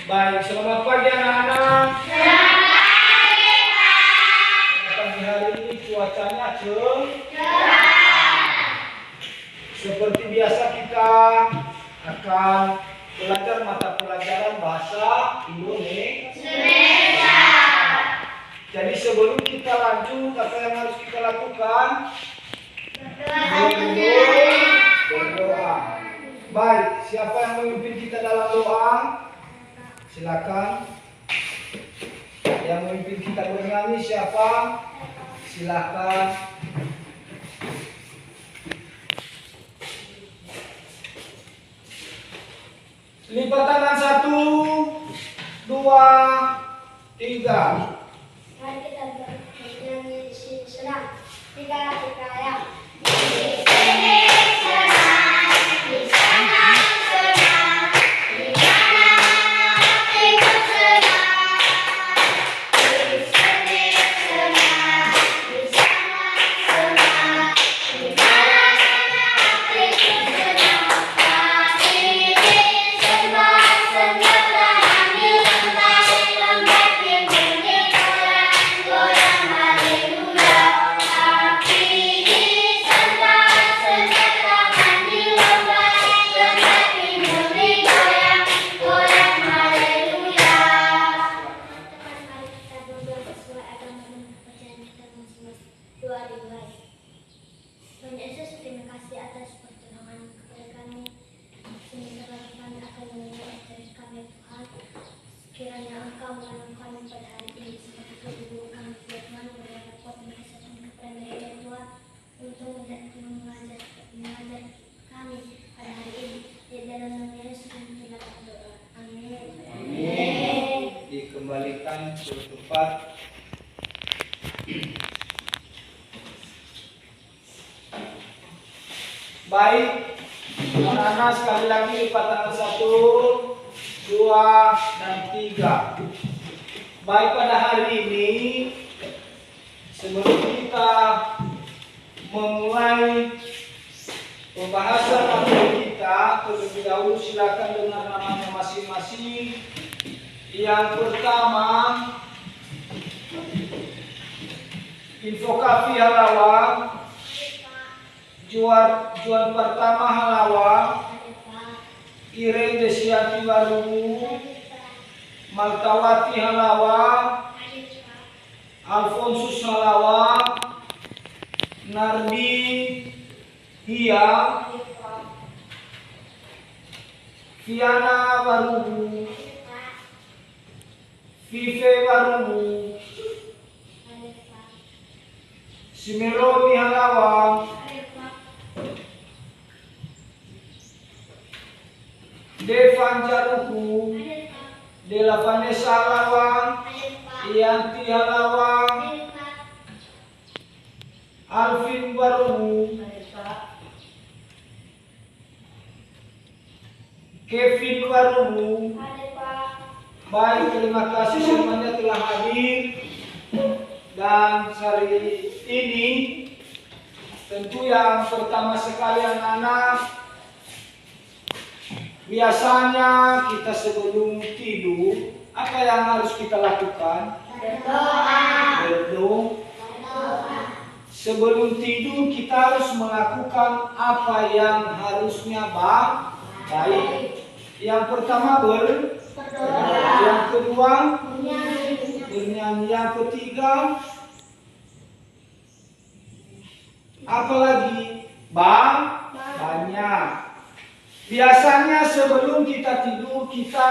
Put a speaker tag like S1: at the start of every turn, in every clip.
S1: Baik, selamat pagi anak-anak.
S2: Selamat pagi, Pak.
S1: Pagi hari ini cuacanya cerah. Seperti biasa kita akan belajar mata pelajaran bahasa Indonesia. Jadi sebelum kita lanjut, apa yang harus kita lakukan? Berdoa. Baik, siapa yang memimpin kita dalam doa? Silakan. Yang memimpin kita bernyanyi siapa? Silakan. Lipat tangan 1, 2, 3.
S2: Mari kita bernyanyi di sini senang. 3, ya. Tuhan Yesus, terima kasih atas pertolongan kepada kami. Semoga kami akan mengajari kami Tuhan. Kiranya Engkau menolong kami pada hari ini seperti dulu kami Tuhan berada kuat dan kesehatan kepada mereka Tuhan untuk mengajar kami pada hari ini. Di dalam nama Yesus kami telah berdoa. Amin.
S1: Amin. Dikembalikan ke tempat. Baik, anak-anak sekali lagi lipat tangan 1, 2, dan 3. Baik, pada hari ini sebelum kita memulai pembahasan materi kita, terlebih dahulu silakan dengar namanya masing-masing. Yang pertama, Infokafi Halawang. Juan pertama Halawang, Irene Desiati Warubu, Maltawati Halawang, Alfonsus Halawang, Nardi Hia, Fiana Warubu, Vive Warubu, Simeroni Halawang, Devan Jaruku, Dela Vanessa Halawang, Ianti Halawang, Alvin Warubu, Kevin Warubu. Baik, terima kasih semuanya telah hadir. Dan hari ini tentu yang pertama sekali anak-anak, biasanya kita sebelum tidur, apa yang harus kita lakukan? Berdoa. Sebelum tidur kita harus melakukan apa yang harusnya baik. Yang pertama berdoa. Yang kedua bernyanyi. Yang ketiga apalagi? Banyak. Biasanya sebelum kita tidur kita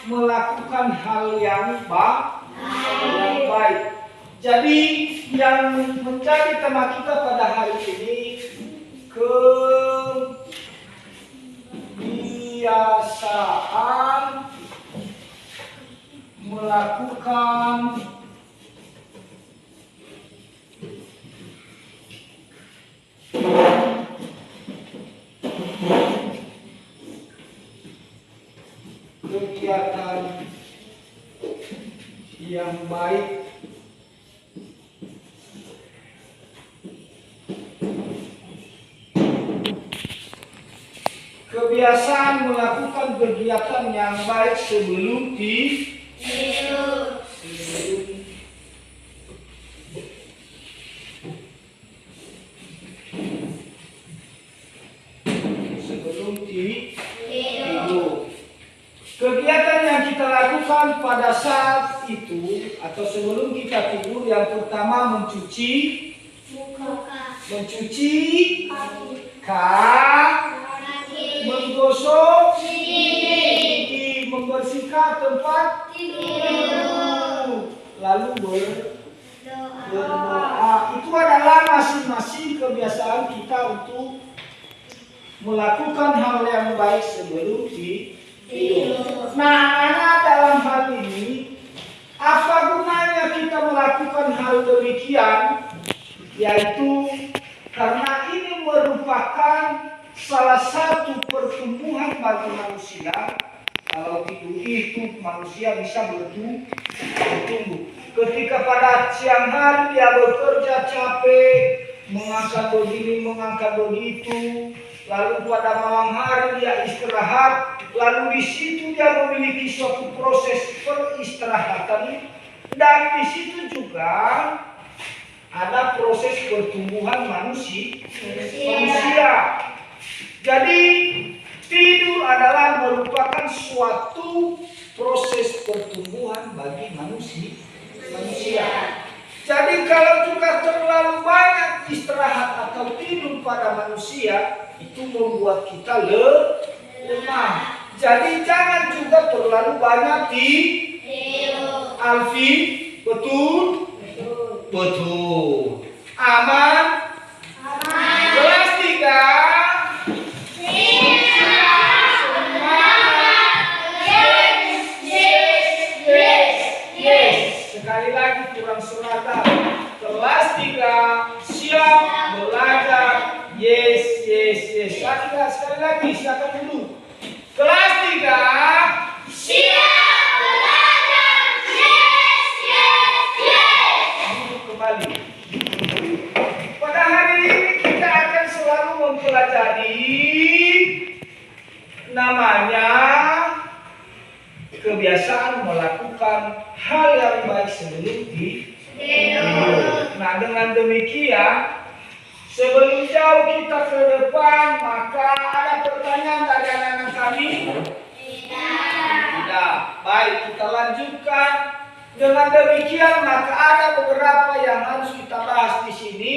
S1: melakukan hal yang baik. Jadi yang menjadi tema kita pada hari ini, kebiasaan melakukan kegiatan yang baik. kebiasaan melakukan kegiatan yang baik sebelum
S2: tidur.
S1: Sebelum tidur. Kegiatan yang kita lakukan pada saat itu atau sebelum kita tidur, yang pertama mencuci menggosok gigi, membersihkan tempat tidur, lalu berdoa. Itu adalah masing-masing kebiasaan kita untuk melakukan hal yang baik sebelum tidur. Nah, anak, dalam hal ini, apa gunanya kita melakukan hal demikian? Yaitu karena ini merupakan salah satu pertumbuhan bagi manusia. Kalau tidur itu manusia bisa bertumbuh. Ketika pada siang hari dia bekerja capek, mengangkat begini, mengangkat begitu, lalu pada malam hari dia istirahat, lalu di situ dia memiliki suatu proses peristirahatan, dan di situ juga ada proses pertumbuhan manusia. Jadi tidur adalah merupakan suatu proses pertumbuhan bagi manusia. Jadi kalau juga terlalu banyak istirahat atau tidur pada manusia, itu membuat kita lemah. Jadi jangan juga terlalu banyak tidur. Alfi, betul? Betul. Aman? Kelas 3. Sekali lagi kurang serata. Kelas 3 siap belajar. Yes. Sekali lagi silakan dulu. Kelas 3 siap belajar. Yes. Duduk kembali. Pada hari ini kita akan selalu mempelajari namanya kebiasaan melakukan hal yang baik sebelum tidur. Nah, dengan demikian, sebelum jauh kita ke depan, maka ada pertanyaan dari anak-anak kami? Tidak. Baik, kita lanjutkan. Dengan demikian, maka ada beberapa yang harus kita bahas di sini,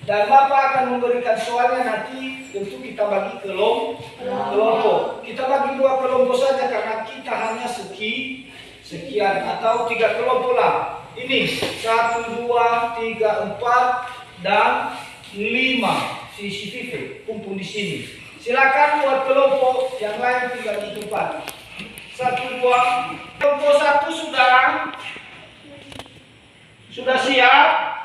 S1: dan Bapak akan memberikan soalnya nanti. Tentu kita bagi kelompok. Kita bagi 2 kelompok saja karena kita hanya sekian atau 3 kelompok lah. Ini 1, 2, 3, 4 dan 5. Si Vivi kumpul di sini. Silakan buat kelompok yang lain tinggal di tempat. 1, 2. Kelompok 1 sudah siap?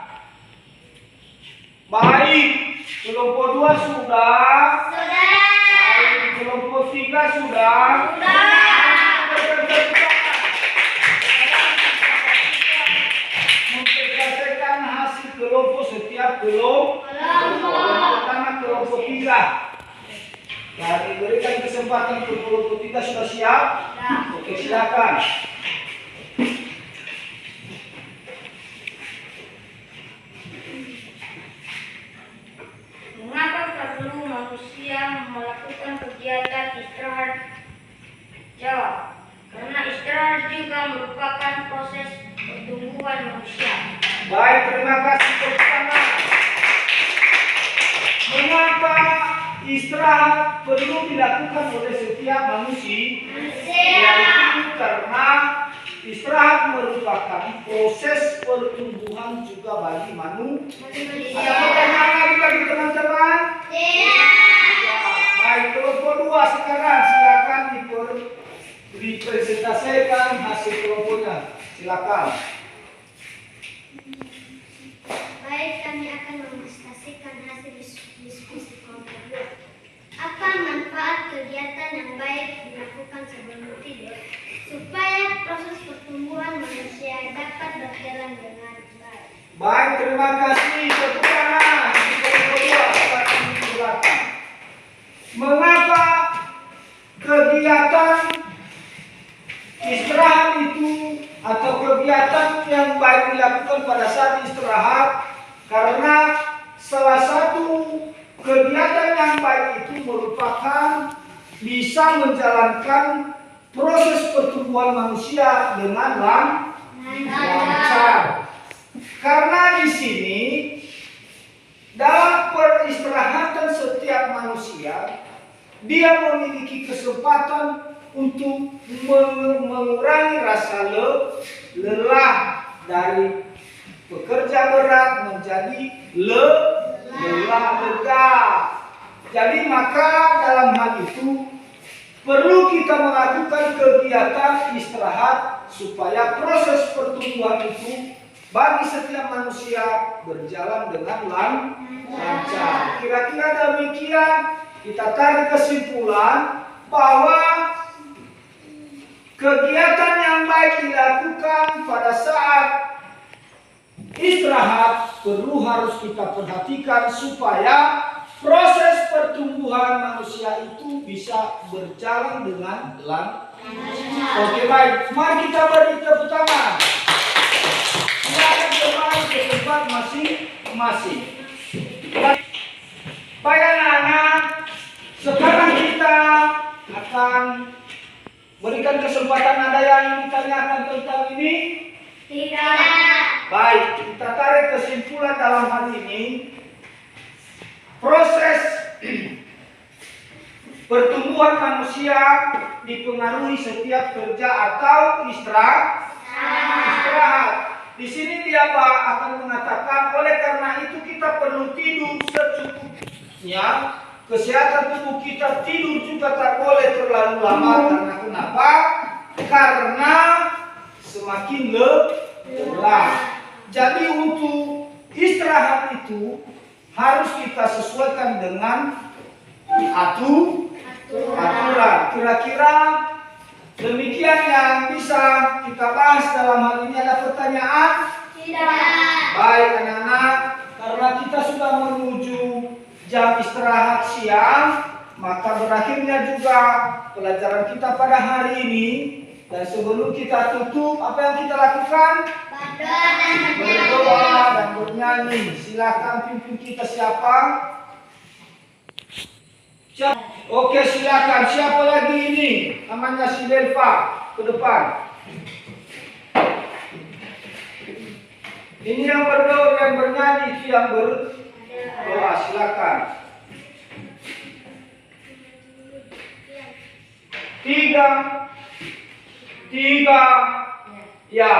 S1: Baik. Kelompok 2 sudah? Baik. Kelompok 3 sudah? Mempresentasikan hasil kelompok setiap kelompok. Pertama kelompok 3. Nah, diberikan kesempatan ke kelompok 3 sudah siap? Oke, silakan.
S2: Mengapa perlu manusia melakukan kegiatan istirahat? Jawab, karena istirahat juga merupakan proses pertumbuhan manusia.
S1: Baik, terima kasih. Pertama, mengapa istirahat perlu dilakukan oleh setiap manusia? Yaitu karena istirahat merupakan proses pertumbuhan juga bagi manusia. Ada pertanyaan lagi bagi teman-teman? Baik, kelompok 2 sekarang silakan dipresentasikan hasil kelompoknya. Silakan.
S2: Baik, kami akan mempresentasikan hasil diskusi kelompok 2. Apa manfaat kegiatan yang baik dilakukan sebelum tidur supaya proses pertumbuhan manusia dapat berjalan dengan baik?
S1: Baik, terima kasih. Tepuk tangan. Kelompok 2 silakan. Mengapa istirahat itu atau kegiatan yang baik dilakukan pada saat istirahat, karena salah satu kegiatan yang baik itu merupakan bisa menjalankan proses pertumbuhan manusia dengan lancar. Karena di sini dalam peristirahatan setiap manusia, dia memiliki kesempatan untuk mengurangi rasa lelah dari pekerja berat menjadi lelah lega. Jadi maka dalam hal itu perlu kita melakukan kegiatan istirahat supaya proses pertumbuhan itu bagi setiap manusia berjalan dengan lancar. Kira-kira demikian kita tarik kesimpulan bahwa kegiatan yang baik dilakukan pada saat istirahat perlu harus kita perhatikan supaya proses pertumbuhan manusia itu bisa berjalan dengan lancar. Oke, baik, mari kita beri tepuk tangan. Silakan kembali ke tempat masing-masing. Baik anak-anak, sekarang kita akan berikan kesempatan, ada yang ditanyakan tentang ini?
S2: Tidak.
S1: Baik, kita tarik kesimpulan dalam hal ini. Proses pertumbuhan manusia dipengaruhi setiap kerja atau istirahat. Di sini dia akan mengatakan, oleh karena itu kita perlu tidur secukupnya. Kesehatan tubuh kita, tidur juga tak boleh terlalu lama. Karena kenapa? Karena semakin lelah. Jadi untuk istirahat itu harus kita sesuaikan dengan aturan. Kira-kira demikian yang bisa kita bahas dalam hal ini. Ada pertanyaan?
S2: Tidak.
S1: Baik anak-anak, karena kita sudah menuju jam istirahat siang, maka berakhirnya juga pelajaran kita pada hari ini. Dan sebelum kita tutup, apa yang kita lakukan? Berdoa dan bernyanyi. Silakan pimpin kita siapa? Oke, silakan. Siapa lagi ini? Namanya si Delva, ke depan. Ini yang berdoa, yang bernyanyi, itu yang berdoa. Silakan. 3, ya.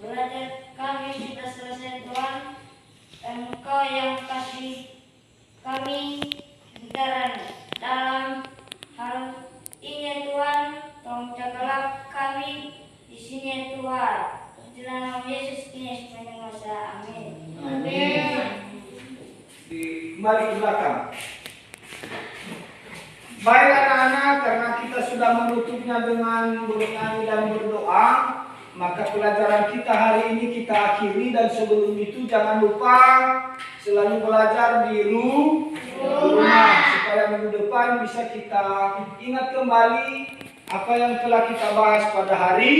S2: Belajar kami sudah selesai Tuhan, dan Engkau yang kasih kami dalam hal ini Tuhan. Tolong jagalah kami di sini Tuhan. Di dalam nama Yesus Kristus sepanjang masa. Amin.
S1: Amin. Kembali ke belakang. Baik anak-anak, karena kita sudah menutupnya dengan bernyanyi dan berdoa, maka pelajaran kita hari ini kita akhiri. Dan sebelum itu jangan lupa selalu belajar di rumah, supaya minggu depan bisa kita ingat kembali apa yang telah kita bahas pada hari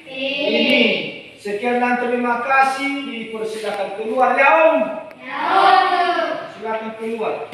S1: ini. Sekian dan terima kasih. Dipersilakan keluar ya Om. Silakan keluar.